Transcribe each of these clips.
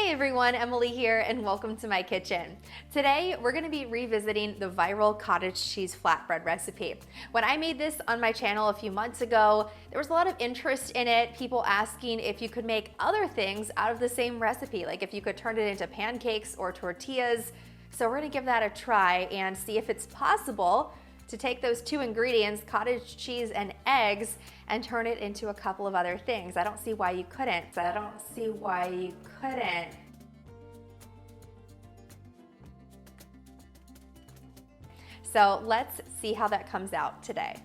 Hey everyone, Emily here and welcome to my kitchen. Today we're going to be revisiting the viral cottage cheese flatbread recipe. When I made this on my channel a few months ago, there was a lot of interest in it, people asking if you could make other things out of the same recipe, like if you could turn it into pancakes or tortillas. So we're going to give that a try and see if it's possible to take those two ingredients, cottage cheese and eggs, and turn it into a couple of other things. I don't see why you couldn't. So let's see how that comes out today.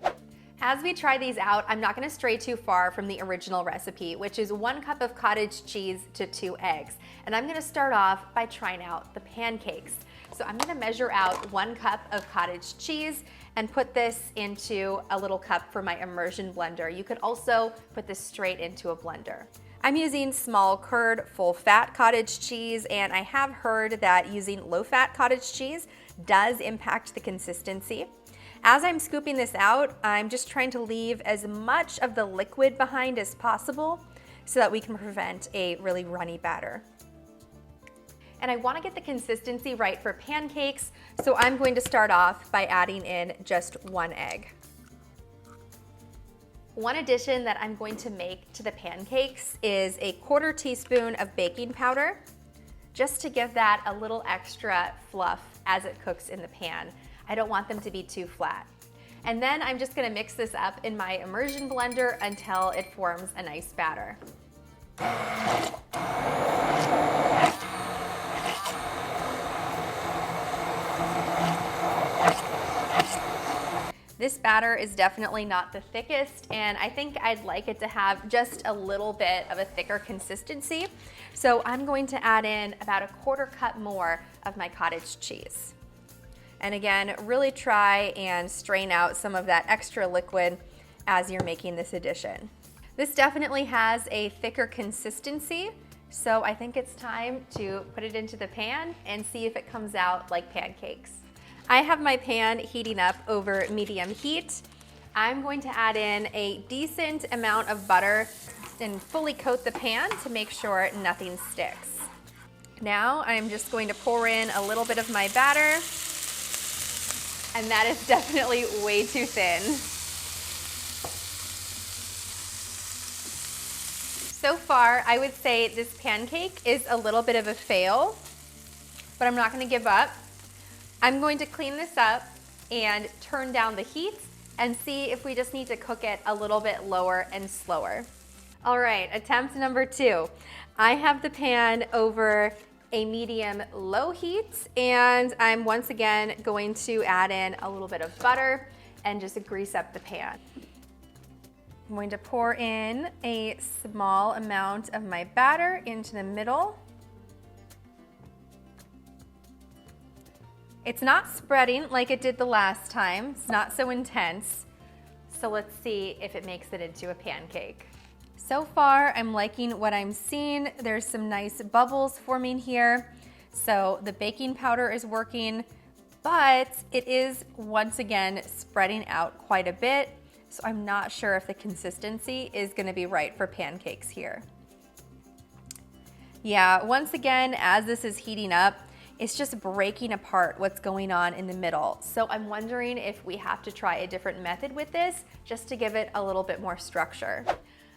As we try these out, I'm not gonna stray too far from the original recipe, which is 1 cup of cottage cheese to 2 eggs. And I'm gonna start off by trying out the pancakes. So I'm gonna measure out 1 cup of cottage cheese and put this into a little cup for my immersion blender. You could also put this straight into a blender. I'm using small curd, full fat cottage cheese, and I have heard that using low fat cottage cheese does impact the consistency. As I'm scooping this out, I'm just trying to leave as much of the liquid behind as possible so that we can prevent a really runny batter. And I want to get the consistency right for pancakes, so I'm going to start off by adding in just 1 egg. One addition that I'm going to make to the pancakes is a 1/4 teaspoon of baking powder, just to give that a little extra fluff as it cooks in the pan. I don't want them to be too flat. And then I'm just gonna mix this up in my immersion blender until it forms a nice batter. This batter is definitely not the thickest, and I think I'd like it to have just a little bit of a thicker consistency. So I'm going to add in about a 1/4 cup more of my cottage cheese. And again, really try and strain out some of that extra liquid as you're making this addition. This definitely has a thicker consistency, so I think it's time to put it into the pan and see if it comes out like pancakes. I have my pan heating up over medium heat. I'm going to add in a decent amount of butter and fully coat the pan to make sure nothing sticks. Now I'm just going to pour in a little bit of my batter, and that is definitely way too thin. So far, I would say this pancake is a little bit of a fail, but I'm not gonna give up. I'm going to clean this up and turn down the heat and see if we just need to cook it a little bit lower and slower. All right, attempt number 2. I have the pan over a medium-low heat, and I'm once again going to add in a little bit of butter and just grease up the pan. I'm going to pour in a small amount of my batter into the middle. It's not spreading like it did the last time. It's not so intense. So let's see if it makes it into a pancake. So far, I'm liking what I'm seeing. There's some nice bubbles forming here. So the baking powder is working, but it is once again spreading out quite a bit. So I'm not sure if the consistency is gonna be right for pancakes here. Yeah, once again, as this is heating up, it's just breaking apart what's going on in the middle. So I'm wondering if we have to try a different method with this just to give it a little bit more structure.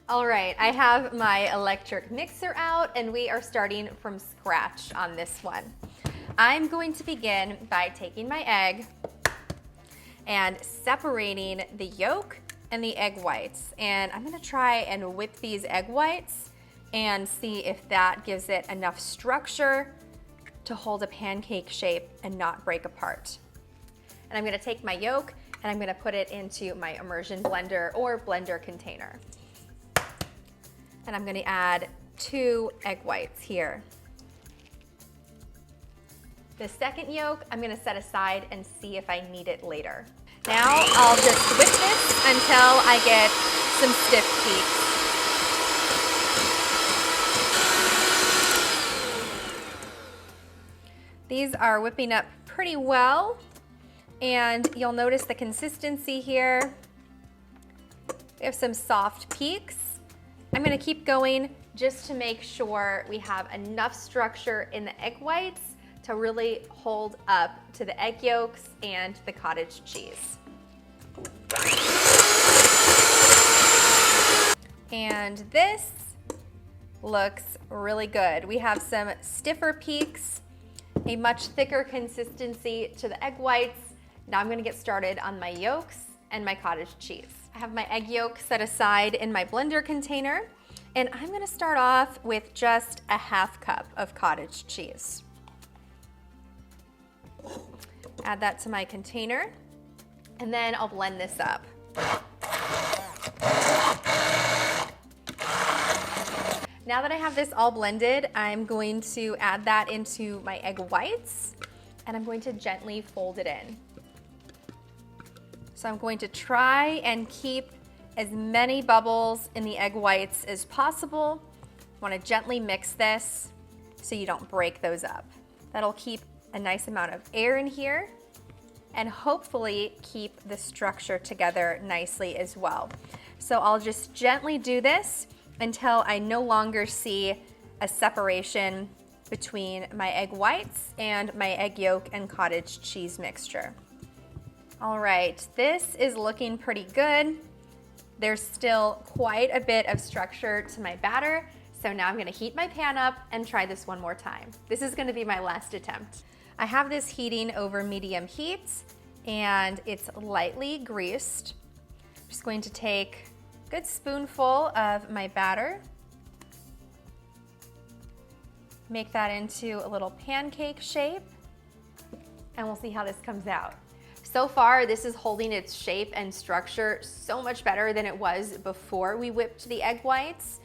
All right, I have my electric mixer out and we are starting from scratch on this one. I'm going to begin by taking my egg and separating the yolk and the egg whites. And I'm gonna try and whip these egg whites and see if that gives it enough structure to hold a pancake shape and not break apart. And I'm gonna take my yolk and I'm gonna put it into my immersion blender or blender container. And I'm gonna add 2 egg whites here. The second yolk, I'm gonna set aside and see if I need it later. Now I'll just whip this until I get some stiff peaks. These are whipping up pretty well, and you'll notice the consistency here. We have some soft peaks. I'm gonna keep going just to make sure we have enough structure in the egg whites to really hold up to the egg yolks and the cottage cheese. And this looks really good. We have some stiffer peaks, a much thicker consistency to the egg whites. Now I'm gonna get started on my yolks and my cottage cheese. I have my egg yolk set aside in my blender container, and I'm gonna start off with just a half cup of cottage cheese. Add that to my container, and then I'll blend this up. Now that I have this all blended, I'm going to add that into my egg whites, and I'm going to gently fold it in. So I'm going to try and keep as many bubbles in the egg whites as possible. I want to gently mix this so you don't break those up. That'll keep a nice amount of air in here and hopefully keep the structure together nicely as well. So I'll just gently do this until I no longer see a separation between my egg whites and my egg yolk and cottage cheese mixture. All right, this is looking pretty good. There's still quite a bit of structure to my batter, so now I'm gonna heat my pan up and try this one more time. This is gonna be my last attempt. I have this heating over medium heat, and it's lightly greased. I'm just going to take a good spoonful of my batter, make that into a little pancake shape, and we'll see how this comes out. So far, this is holding its shape and structure so much better than it was before we whipped the egg whites.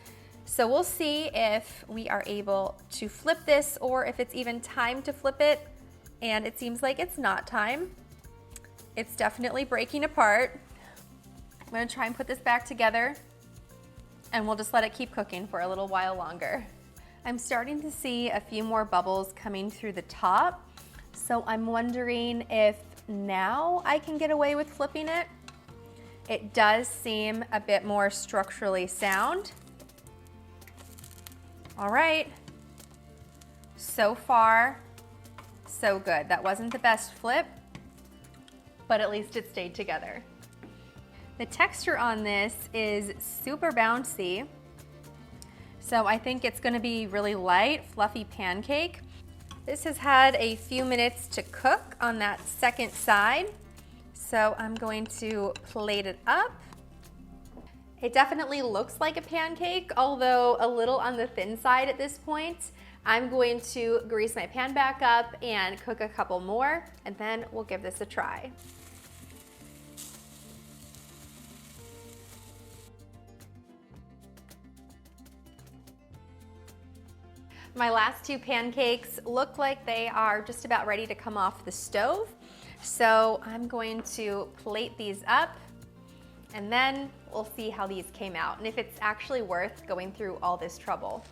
So we'll see if we are able to flip this or if it's even time to flip it. And it seems like it's not time. It's definitely breaking apart. I'm gonna try and put this back together, and we'll just let it keep cooking for a little while longer. I'm starting to see a few more bubbles coming through the top. So I'm wondering if now I can get away with flipping it. It does seem a bit more structurally sound. All right, so far, so good. That wasn't the best flip, but at least it stayed together. The texture on this is super bouncy, so I think it's gonna be really light, fluffy pancake. This has had a few minutes to cook on that second side, so I'm going to plate it up. It definitely looks like a pancake, although a little on the thin side at this point. I'm going to grease my pan back up and cook a couple more, and then we'll give this a try. My last two pancakes look like they are just about ready to come off the stove. So I'm going to plate these up, and then we'll see how these came out and if it's actually worth going through all this trouble.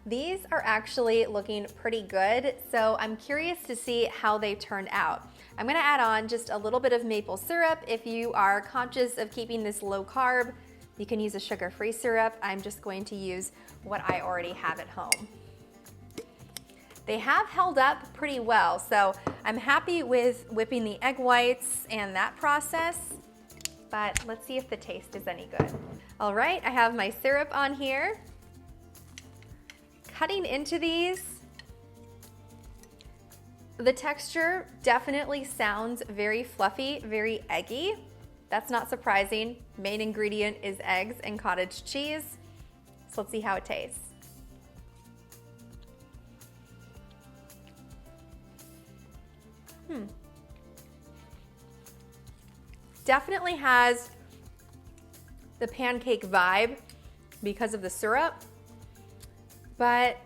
These are actually looking pretty good, so I'm curious to see how they turned out. I'm gonna add on just a little bit of maple syrup. If you are conscious of keeping this low carb, you can use a sugar-free syrup. I'm just going to use what I already have at home. They have held up pretty well, so I'm happy with whipping the egg whites and that process, but let's see if the taste is any good. All right, I have my syrup on here. Cutting into these, the texture definitely sounds very fluffy, very eggy. That's not surprising. Main ingredient is eggs and cottage cheese. So let's see how it tastes. Definitely has the pancake vibe because of the syrup, but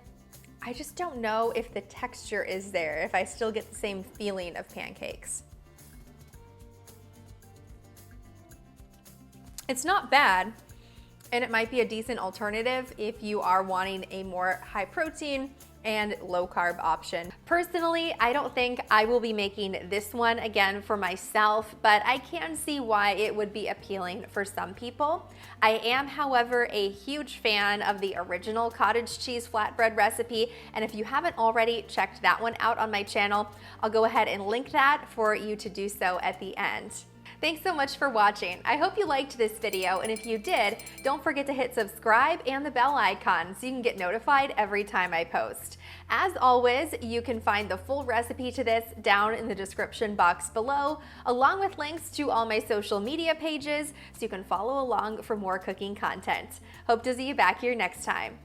I just don't know if the texture is there, if I still get the same feeling of pancakes. It's not bad, and it might be a decent alternative if you are wanting a more high protein and low carb option. Personally, I don't think I will be making this one again for myself, but I can see why it would be appealing for some people. I am, however, a huge fan of the original cottage cheese flatbread recipe, and if you haven't already checked that one out on my channel, I'll go ahead and link that for you to do so at the end. Thanks so much for watching. I hope you liked this video, and if you did, don't forget to hit subscribe and the bell icon so you can get notified every time I post. As always, you can find the full recipe to this down in the description box below, along with links to all my social media pages so you can follow along for more cooking content. Hope to see you back here next time.